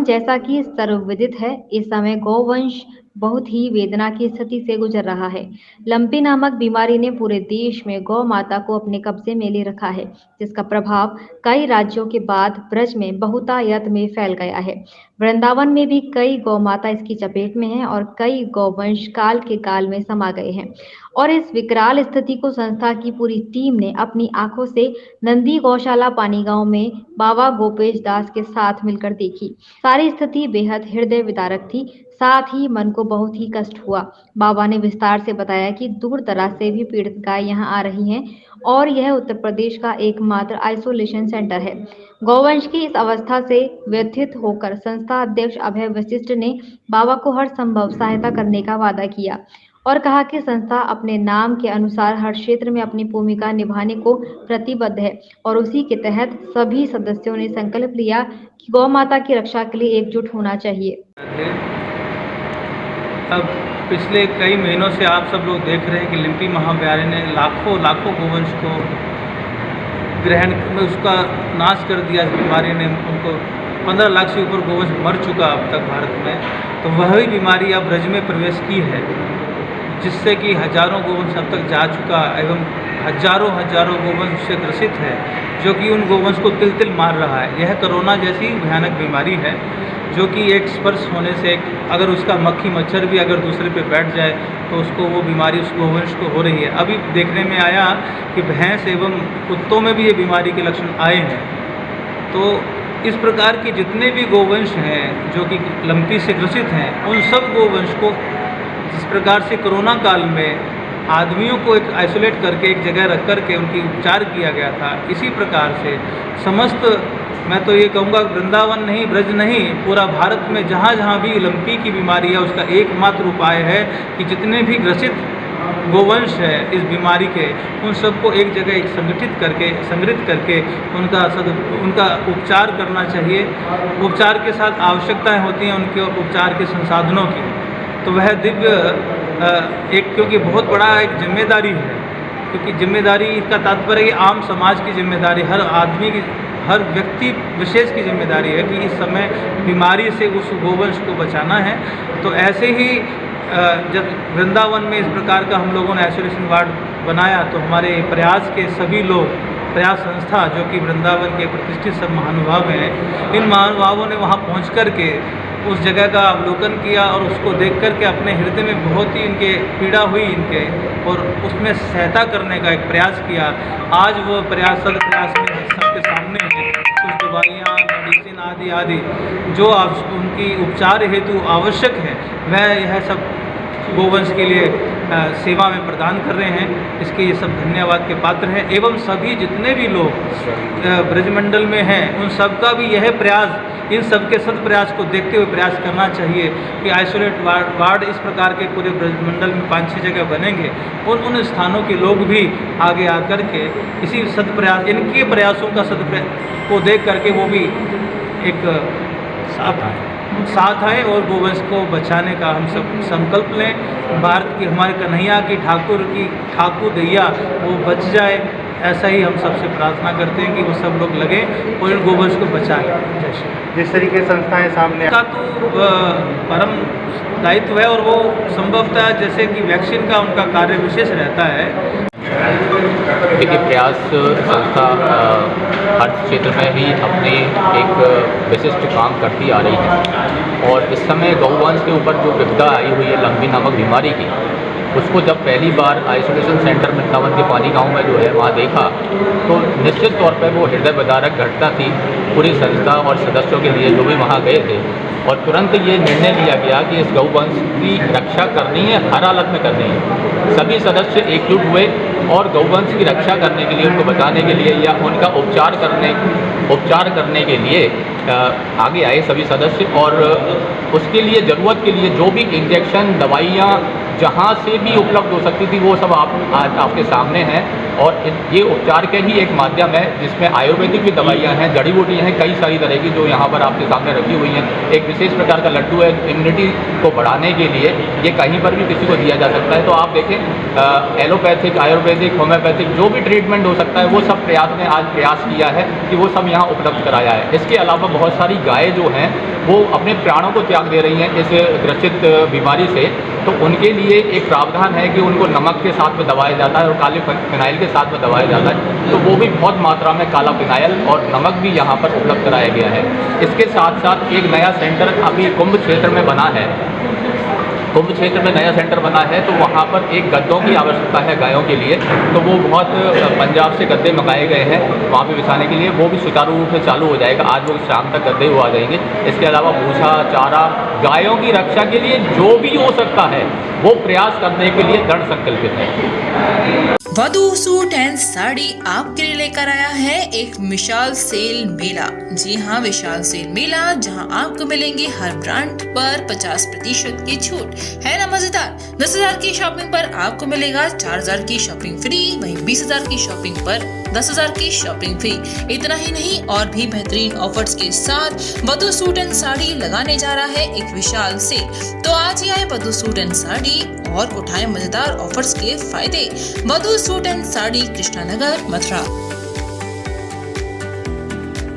जैसा कि सर्वविदित है, इस समय गौवंश बहुत ही वेदना की स्थिति से गुजर रहा है। लंपी नामक बीमारी ने पूरे देश में गौ माता को अपने कब्जे में ले रखा है, जिसका प्रभाव कई राज्यों के बाद ब्रज में बहुतायत में फैल गया है। वृंदावन में भी कई गौ माता इसकी चपेट में हैं और कई गौवंश काल के काल में समा गए हैं। और इस विकराल स्थिति को संस्था की पूरी टीम ने अपनी आंखों से नंदी गौशाला पानी गांव में बाबा गोपेश दास के साथ मिलकर देखी। सारी स्थिति बेहद हृदय विदारक थी, साथ ही मन को बहुत ही कष्ट हुआ। बाबा ने विस्तार से बताया कि दूर दराज से भी पीड़ित गाय यहाँ आ रही हैं और यह उत्तर प्रदेश का एकमात्र आइसोलेशन सेंटर है। गौवंश की इस अवस्था से व्यथित होकर संस्था अध्यक्ष अभय वशिष्ठ ने बाबा को हर संभव सहायता करने का वादा किया और कहा कि संस्था अपने नाम के अनुसार हर क्षेत्र में अपनी भूमिका निभाने को प्रतिबद्ध है और उसी के तहत सभी सदस्यों ने संकल्प लिया कि गौ माता की रक्षा के लिए एकजुट होना चाहिए। अब पिछले कई महीनों से आप सब लोग देख रहे हैं कि लिम्पी महामारी ने लाखों गोवंश को ग्रहण में उसका नाश कर दिया। इस बीमारी ने उनको 15 लाख से ऊपर गोवंश मर चुका अब तक भारत में। तो वही बीमारी अब ब्रज में प्रवेश की है, जिससे कि हजारों गोवंश अब तक जा चुका एवं हजारों गोवंश उससे ग्रसित है, जो कि उन गोवंश को तिल तिल मार रहा है। यह कोरोना जैसी भयानक बीमारी है, जो कि एक स्पर्श होने से अगर उसका मक्खी मच्छर भी अगर दूसरे पे बैठ जाए तो उसको वो बीमारी उस गोवंश को हो रही है। अभी देखने में आया कि भैंस एवं कुत्तों में भी ये बीमारी के लक्षण आए हैं। तो इस प्रकार के जितने भी गोवंश हैं जो कि लंपी से ग्रसित हैं, उन सब गोवंश को जिस प्रकार से कोरोना काल में आदमियों को एक आइसोलेट करके एक जगह रख करके उनकी उपचार किया गया था, इसी प्रकार से समस्त, मैं तो ये कहूँगा वृंदावन नहीं, ब्रज नहीं, पूरा भारत में जहाँ जहाँ भी लंपी की बीमारी है उसका एकमात्र उपाय है कि जितने भी ग्रसित गोवंश है इस बीमारी के, उन सबको एक जगह एक संग्रहित करके उनका उपचार करना चाहिए। उपचार के साथ आवश्यकताएं होती हैं उनके उपचार के संसाधनों की, तो वह दिव्य क्योंकि बहुत बड़ा एक जिम्मेदारी है, क्योंकि जिम्मेदारी का तात्पर्य आम समाज की जिम्मेदारी, हर आदमी की, हर व्यक्ति विशेष की जिम्मेदारी है कि इस समय बीमारी से उस गोवंश को बचाना है। तो ऐसे ही जब वृंदावन में इस प्रकार का हम लोगों ने आइसोलेशन वार्ड बनाया, तो हमारे प्रयास के सभी लोग, प्रयास संस्था जो कि वृंदावन के प्रतिष्ठित सब महानुभाव हैं, इन महानुभावों ने वहाँ पहुँच कर के उस जगह का अवलोकन किया और उसको देख कर के अपने हृदय में बहुत ही इनके पीड़ा हुई इनके, और उसमें सहायता करने का एक प्रयास किया। आज वो प्रयास सदप्रयास में सबके सामने है। कुछ दवाइयाँ, मेडिसिन आदि जो उनकी उपचार हेतु आवश्यक है, वह यह सब गोवंश के लिए सेवा में प्रदान कर रहे हैं। इसके ये सब धन्यवाद के पात्र हैं। एवं सभी जितने भी लोग ब्रजमंडल में हैं, उन सबका भी यह प्रयास, इन सबके सदप्रयास को देखते हुए प्रयास करना चाहिए कि आइसोलेट वार्ड इस प्रकार के पूरे ब्रजमंडल में 5-6 जगह बनेंगे, और उन स्थानों के लोग भी आगे आकर के इसी सदप्रयास, इनके प्रयासों का सदप्रयास को देख करके वो भी एक साथ आए और गोवंश को बचाने का हम सब संकल्प लें। भारत की, हमारे कन्हैया की, ठाकुर दैया वो बच जाए, ऐसा ही हम सबसे प्रार्थना करते हैं कि वो सब लोग लगे और इन गोवंश को बचा लें। जैसे जिस तरीके से संस्थाएं सामने का तो परम दायित्व है, और वो संभवतः जैसे कि वैक्सीन का उनका कार्य विशेष रहता है। देखिए, प्रयास संस्था हर क्षेत्र में ही अपने एक विशिष्ट काम करती आ रही है, और इस समय गौवंश के ऊपर जो विपदा आई हुई है लंपी नामक बीमारी की, उसको जब पहली बार आइसोलेशन सेंटर वृंदावन के पानी गांव में जो है वहाँ देखा, तो निश्चित तौर पर वो हृदय विदारक घटना थी पूरी संस्था और सदस्यों के लिए जो भी वहाँ गए थे। और तुरंत ये निर्णय लिया गया कि इस गौवंश की रक्षा करनी है, हर हालत में करनी है। सभी सदस्य एकजुट हुए और गौवंश की रक्षा करने के लिए, उनको बचाने के लिए या उनका उपचार करने के लिए आगे आए सभी सदस्य, और उसके लिए ज़रूरत के लिए जो भी इंजेक्शन, दवाइयाँ जहाँ से भी उपलब्ध हो सकती थी वो सब आज आपके सामने हैं। और ये उपचार के ही एक माध्यम है जिसमें आयुर्वेदिक भी दवाइयाँ हैं, जड़ी बूटियाँ हैं, कई सारी तरह की जो यहाँ पर आपके सामने रखी हुई हैं। एक विशेष प्रकार का लड्डू है इम्यूनिटी को बढ़ाने के लिए, ये कहीं पर भी किसी को दिया जा सकता है। तो आप देखें एलोपैथिक, आयुर्वेदिक, होम्योपैथिक जो भी ट्रीटमेंट हो सकता है वो सब प्रयास ने आज प्रयास किया है कि वो सब यहाँ उपलब्ध कराया है। इसके अलावा बहुत सारी गायें जो हैं वो अपने प्राणों को त्याग दे रही हैं इस ग्रसित बीमारी से, तो उनके लिए एक प्रावधान है कि उनको नमक के साथ में दबाया जाता है और काले फिनाइल के साथ में दबाया जाता है। तो वो भी बहुत मात्रा में काला फिनाइल और नमक भी यहाँ पर उपलब्ध कराया गया है। इसके साथ साथ एक नया सेंटर अभी कुंभ क्षेत्र में बना है, कुंभ क्षेत्र में नया सेंटर बना है, तो वहाँ पर एक गद्दों की आवश्यकता है गायों के लिए, तो वो बहुत पंजाब से गद्दे मंगाए गए हैं वहाँ पे बिछाने के लिए, वो भी सुचारू रूप से चालू हो जाएगा। आज वो शाम तक गद्दे वो आ जाएंगे। इसके अलावा भूसा, चारा, गायों की रक्षा के लिए जो भी हो सकता है वो प्रयास करने के लिए दृढ़ संकल्पित है। वधू सूट एंड साड़ी आपके लिए लेकर आया है एक विशाल सेल मेला। जी हाँ, विशाल सेल मेला जहां आपको मिलेंगे हर ब्रांड पर 50% की छूट। है ना मजेदार? 10,000 की शॉपिंग पर आपको मिलेगा 4,000 की शॉपिंग फ्री, वहीं 20,000 की शॉपिंग पर 10,000 की शॉपिंग फ्री। इतना ही नहीं, और भी बेहतरीन ऑफर्स के साथ वधू सूट एंड साड़ी लगाने जा रहा है एक विशाल सेल। तो आज ही आए वधू सूट एंड साड़ी और उठाएं मजेदार ऑफर्स के फायदे। वधू सूट एंड साड़ी, कृष्णा नगर, मथुरा।